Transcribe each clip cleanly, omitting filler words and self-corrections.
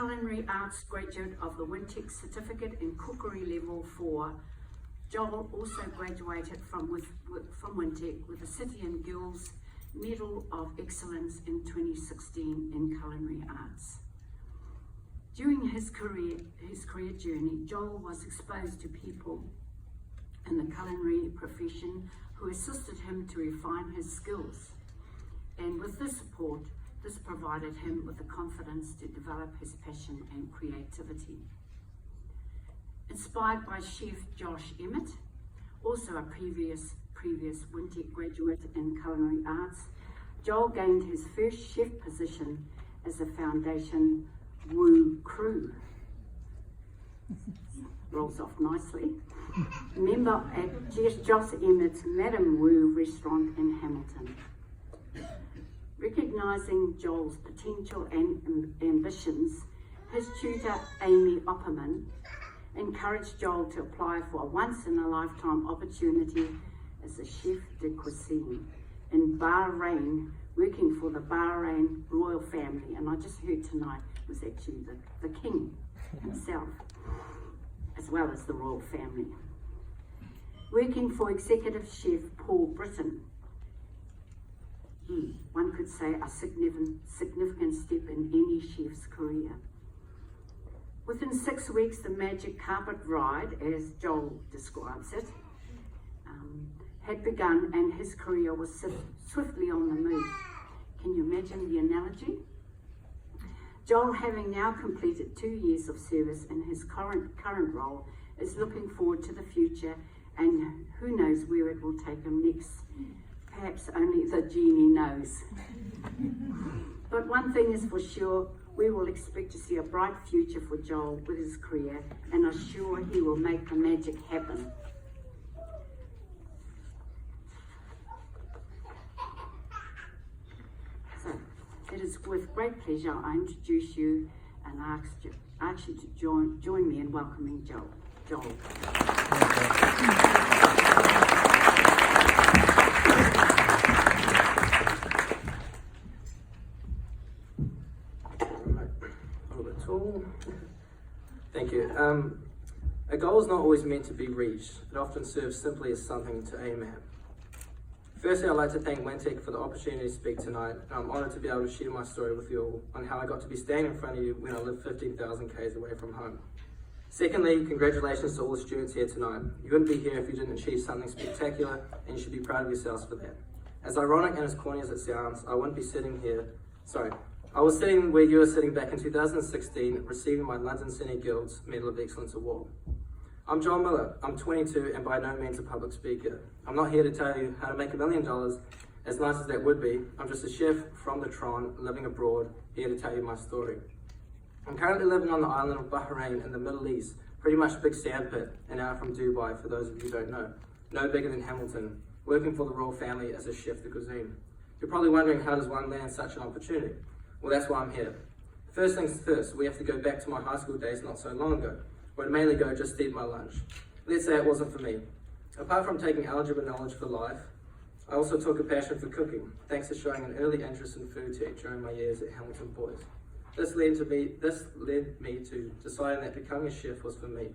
Culinary Arts graduate of the Wintec Certificate in Cookery Level 4, Joel also graduated from Wintec with the City and Guilds Medal of Excellence in 2016 in Culinary Arts. During his career journey, Joel was exposed to people in the culinary profession who assisted him to refine his skills. And with this support, this provided him with the confidence to develop his passion and creativity. Inspired by Chef Josh Emmett, also a previous Wintec graduate in Culinary Arts, Joel gained his first chef position as a Foundation Woo Crew. Rolls off nicely. Member at Josh Emmett's Madame Woo restaurant in Hamilton. Recognising Joel's potential and ambitions, his tutor Amy Opperman encouraged Joel to apply for a once-in-a-lifetime opportunity as a chef de cuisine in Bahrain, working for the Bahrain royal family. And I just heard tonight it was actually the king himself, as well as the royal family. Working for executive chef Paul Britton, one could say a significant step in any chef's career. Within 6 weeks, the magic carpet ride, as Joel describes it, had begun, and his career was swiftly on the move. Can you imagine the analogy? Joel, having now completed 2 years of service in his current role, is looking forward to the future, and who knows where it will take him next. Perhaps only the genie knows. But one thing is for sure, we will expect to see a bright future for Joel with his career, and are sure he will make the magic happen. So, it is with great pleasure I introduce you and ask you to join me in welcoming Joel. Thank you. A goal is not always meant to be reached. It often serves simply as something to aim at. Firstly, I'd like to thank Wintec for the opportunity to speak tonight. I'm honoured to be able to share my story with you all on how I got to be standing in front of you when I lived 15,000 k's away from home. Secondly, congratulations to all the students here tonight. You wouldn't be here if you didn't achieve something spectacular, and you should be proud of yourselves for that. As ironic and as corny as it sounds, I was sitting where you were sitting back in 2016, receiving my London City Guild's Medal of Excellence Award. I'm John Miller, I'm 22 and by no means a public speaker. I'm not here to tell you how to make $1 million, as nice as that would be. I'm just a chef from the Tron, living abroad, here to tell you my story. I'm currently living on the island of Bahrain in the Middle East, pretty much a big sandpit, an hour from Dubai for those of you who don't know, no bigger than Hamilton, working for the royal family as a chef de cuisine. You're probably wondering, how does one land such an opportunity? Well, that's why I'm here. First things first, we have to go back to my high school days not so long ago, where I'd mainly go just to eat my lunch. Let's say it wasn't for me. Apart from taking algebra knowledge for life, I also took a passion for cooking, thanks to showing an early interest in food tech during my years at Hamilton Boys. This led me to deciding that becoming a chef was for me.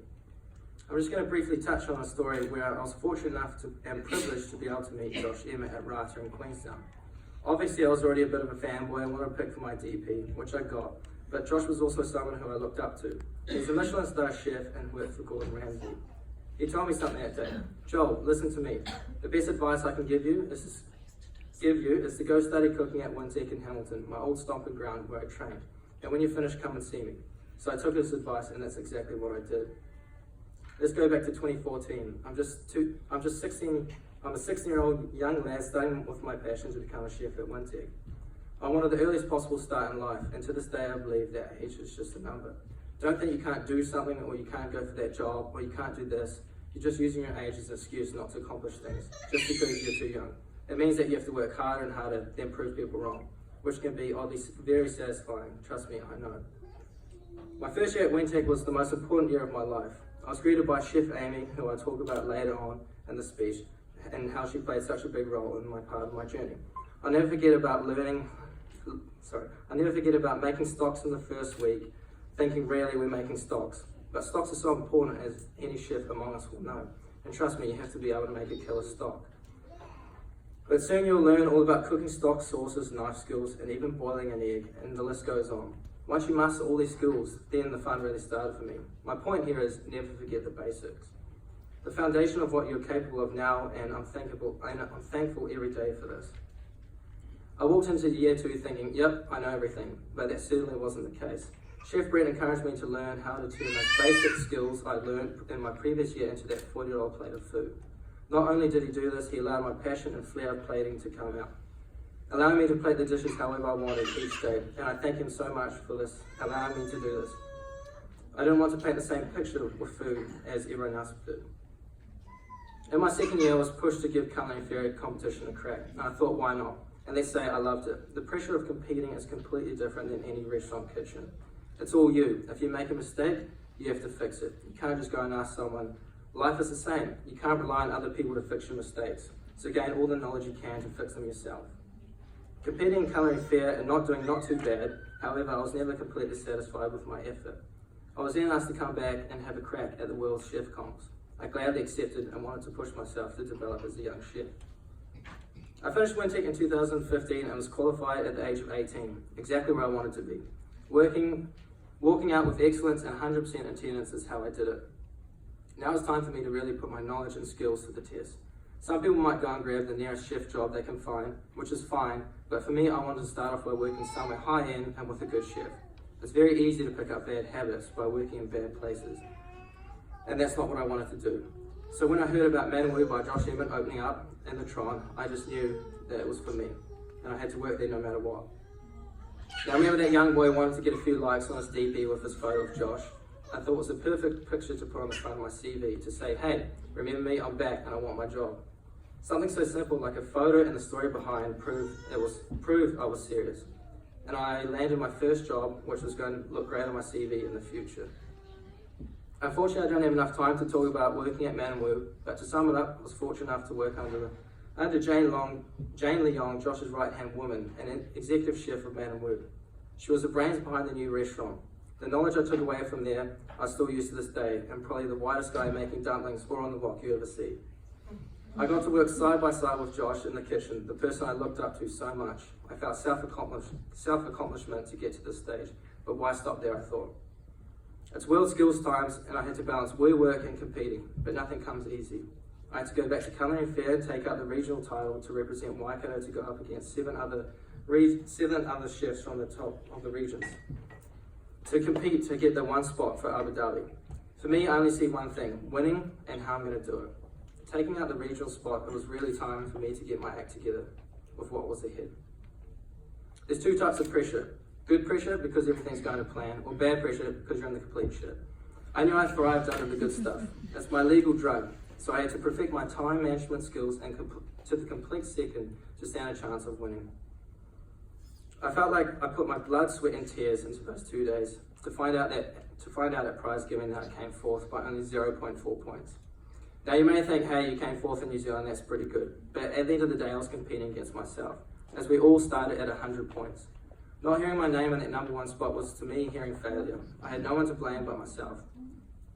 I'm just going to briefly touch on a story where I was fortunate enough and privileged to be able to meet Josh Emmett at Rata in Queenstown. Obviously, I was already a bit of a fanboy and wanted to pick for my DP, which I got, but Josh was also someone who I looked up to. He's a Michelin-star chef and worked for Gordon Ramsay. He told me something that day. Joel, listen to me. The best advice I can give you is to go study cooking at Wintec in Hamilton, my old stomping ground where I trained. And when you finish, come and see me. So I took his advice, and that's exactly what I did. Let's go back to 2014. I'm a 16-year-old young lad starting with my passion to become a chef at Wintec. I wanted the earliest possible start in life, and to this day I believe that age is just a number. Don't think you can't do something, or you can't go for that job, or you can't do this. You're just using your age as an excuse not to accomplish things, just because you're too young. It means that you have to work harder and harder, then prove people wrong, which can be oddly very satisfying. Trust me, I know. My first year at Wintec was the most important year of my life. I was greeted by Chef Amy, who I'll talk about later on in the speech, and how she played such a big role in my part of my journey. I'll never forget about making stocks in the first week, thinking really we're making stocks. But stocks are so important, as any chef among us will know. And trust me, you have to be able to make a killer stock. But soon you'll learn all about cooking stock, sauces, knife skills, and even boiling an egg, and the list goes on. Once you master all these skills, then the fun really started for me. My point here is never forget the basics. The foundation of what you're capable of now, and I'm thankful every day for this. I walked into year 2 thinking, yep, I know everything, but that certainly wasn't the case. Chef Brett encouraged me to learn how to turn those basic skills I learned in my previous year into that 40-year-old plate of food. Not only did he do this, he allowed my passion and flair of plating to come out, allowing me to plate the dishes however I wanted each day, and I thank him so much for this, allowing me to do this. I didn't want to paint the same picture with food as everyone else did. In my second year, I was pushed to give culinary fair competition a crack, and I thought, why not? And let's say I loved it. The pressure of competing is completely different than any restaurant kitchen. It's all you. If you make a mistake, you have to fix it. You can't just go and ask someone. Life is the same. You can't rely on other people to fix your mistakes. So gain all the knowledge you can to fix them yourself. Competing in culinary fair and not doing not too bad, however, I was never completely satisfied with my effort. I was then asked to come back and have a crack at the World Chef Comps. I gladly accepted and wanted to push myself to develop as a young chef. I finished Wintec in 2015 and was qualified at the age of 18, exactly where I wanted to be. Walking out with excellence and 100% attendance is how I did it. Now it's time for me to really put my knowledge and skills to the test. Some people might go and grab the nearest chef job they can find, which is fine, but for me, I wanted to start off by working somewhere high-end and with a good chef. It's very easy to pick up bad habits by working in bad places, and that's not what I wanted to do. So when I heard about Manamu by Josh Emmett opening up in the Tron, I just knew that it was for me, and I had to work there no matter what. Now, remember that young boy wanted to get a few likes on his DP with his photo of Josh? I thought it was a perfect picture to put on the front of my CV to say, hey, remember me, I'm back and I want my job. Something so simple like a photo and the story behind proved I was serious. And I landed my first job, which was going to look great on my CV in the future. Unfortunately, I don't have enough time to talk about working at Manamu, but to sum it up, I was fortunate enough to work under Jane Leong, Josh's right-hand woman, and an executive chef of Manamu. She was the brains behind the new restaurant. The knowledge I took away from there, I still use to this day, and probably the whitest guy making dumplings or on the block you ever see. I got to work side by side with Josh in the kitchen, the person I looked up to so much. I felt self-accomplishment to get to this stage, but why stop there, I thought. It's world skills times, and I had to balance work and competing, but nothing comes easy. I had to go back to culinary fair, take out the regional title to represent Waikato to go up against seven other chefs from the top of the regions, to compete to get the one spot for Abu Dhabi. For me, I only see one thing, winning and how I'm going to do it. Taking out the regional spot, it was really time for me to get my act together with what was ahead. There's two types of pressure. Good pressure because everything's going to plan, or bad pressure because you're in the complete shit. I knew I thrived under the good stuff. It's my legal drug, so I had to perfect my time management skills and to the complete second to stand a chance of winning. I felt like I put my blood, sweat and tears into those 2 days to find out at prize giving that I came fourth by only 0.4 points. Now you may think, hey, you came fourth in New Zealand, that's pretty good. But at the end of the day, I was competing against myself, as we all started at 100 points. Not hearing my name in that number one spot was to me hearing failure. I had no one to blame but myself.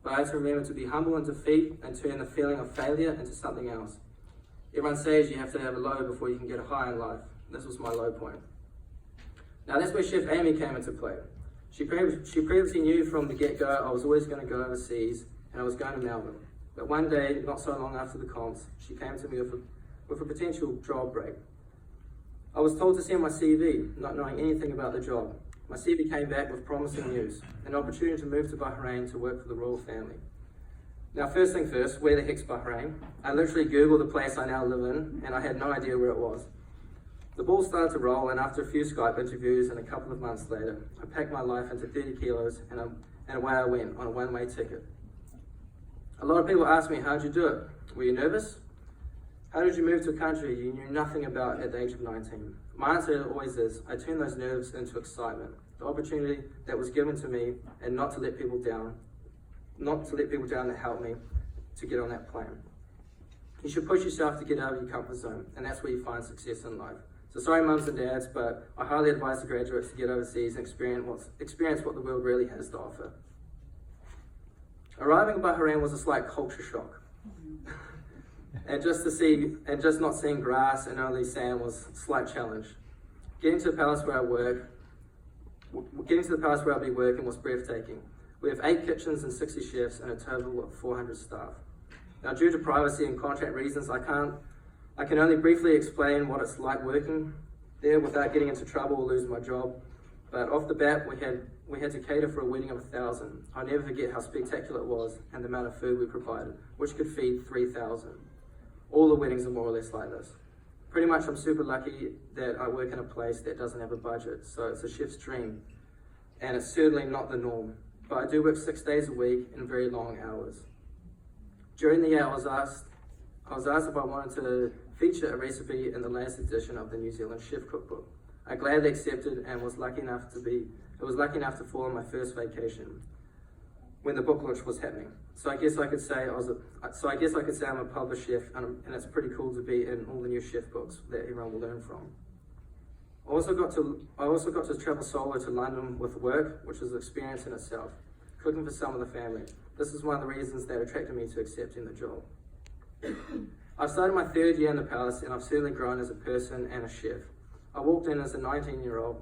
But I had to remember to be humble in defeat and turn the feeling of failure into something else. Everyone says you have to have a low before you can get a high in life. This was my low point. Now that's where Chef Amy came into play. She previously knew from the get-go I was always going to go overseas and I was going to Melbourne. But one day, not so long after the comps, she came to me with a potential job break. I was told to send my CV, not knowing anything about the job. My CV came back with promising news, an opportunity to move to Bahrain to work for the royal family. Now first thing first, where the heck's Bahrain? I literally Googled the place I now live in and I had no idea where it was. The ball started to roll and after a few Skype interviews and a couple of months later, I packed my life into 30 kilos and away I went on a one-way ticket. A lot of people ask me, how'd you do it? Were you nervous? How did you move to a country you knew nothing about at the age of 19? My answer always is, I turned those nerves into excitement. The opportunity that was given to me and not to let people down that helped me to get on that plane. You should push yourself to get out of your comfort zone, and that's where you find success in life. So sorry mums and dads, but I highly advise the graduates to get overseas and experience what the world really has to offer. Arriving in Bahrain was a slight culture shock. and just not seeing grass and only sand was a slight challenge. Getting to the palace where I'll be working was breathtaking. We have 8 kitchens and 60 chefs and a total of 400 staff. Now, due to privacy and contract reasons, I can only briefly explain what it's like working there without getting into trouble or losing my job. But off the bat, we had to cater for a wedding of 1,000. I'll never forget how spectacular it was and the amount of food we provided, which could feed 3,000. All the weddings are more or less like this. Pretty much I'm super lucky that I work in a place that doesn't have a budget, so it's a chef's dream. And it's certainly not the norm, but I do work 6 days a week in very long hours. During the year, I was asked if I wanted to feature a recipe in the latest edition of the New Zealand Chef Cookbook. I gladly accepted and was lucky enough to fall on my first vacation when the book launch was happening. So I guess I could say I'm a published chef, and it's pretty cool to be in all the new chef books that everyone will learn from. I also got to travel solo to London with work, which was an experience in itself, cooking for some of the family. This is one of the reasons that attracted me to accepting the job. I've started my 3rd year in the palace, and I've certainly grown as a person and a chef. I walked in as a 19-year-old.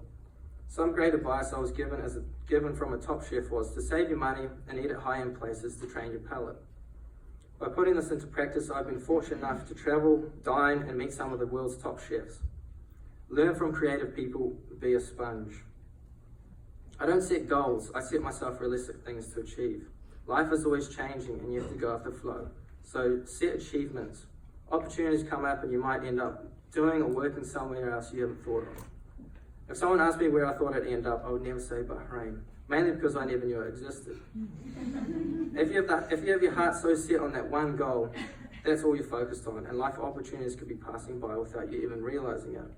Some great advice I was given from a top chef was to save your money and eat at high-end places to train your palate. By putting this into practice, I've been fortunate enough to travel, dine, and meet some of the world's top chefs. Learn from creative people, be a sponge. I don't set goals, I set myself realistic things to achieve. Life is always changing and you have to go with the flow. So set achievements. Opportunities come up and you might end up doing or working somewhere else you haven't thought of. If someone asked me where I thought I'd end up, I would never say Bahrain, mainly because I never knew it existed. If you have your heart so set on that one goal, that's all you're focused on, and life opportunities could be passing by without you even realizing it.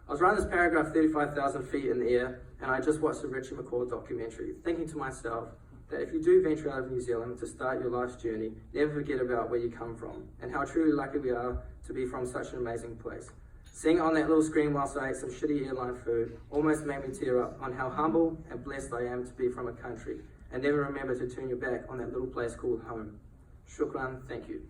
I was writing this paragraph 35,000 feet in the air, and I just watched the Richie McCaw documentary, thinking to myself that if you do venture out of New Zealand to start your life's journey, never forget about where you come from, and how truly lucky we are to be from such an amazing place. Seeing it on that little screen whilst I ate some shitty airline food almost made me tear up on how humble and blessed I am to be from a country, and never remember to turn your back on that little place called home. Shukran, thank you.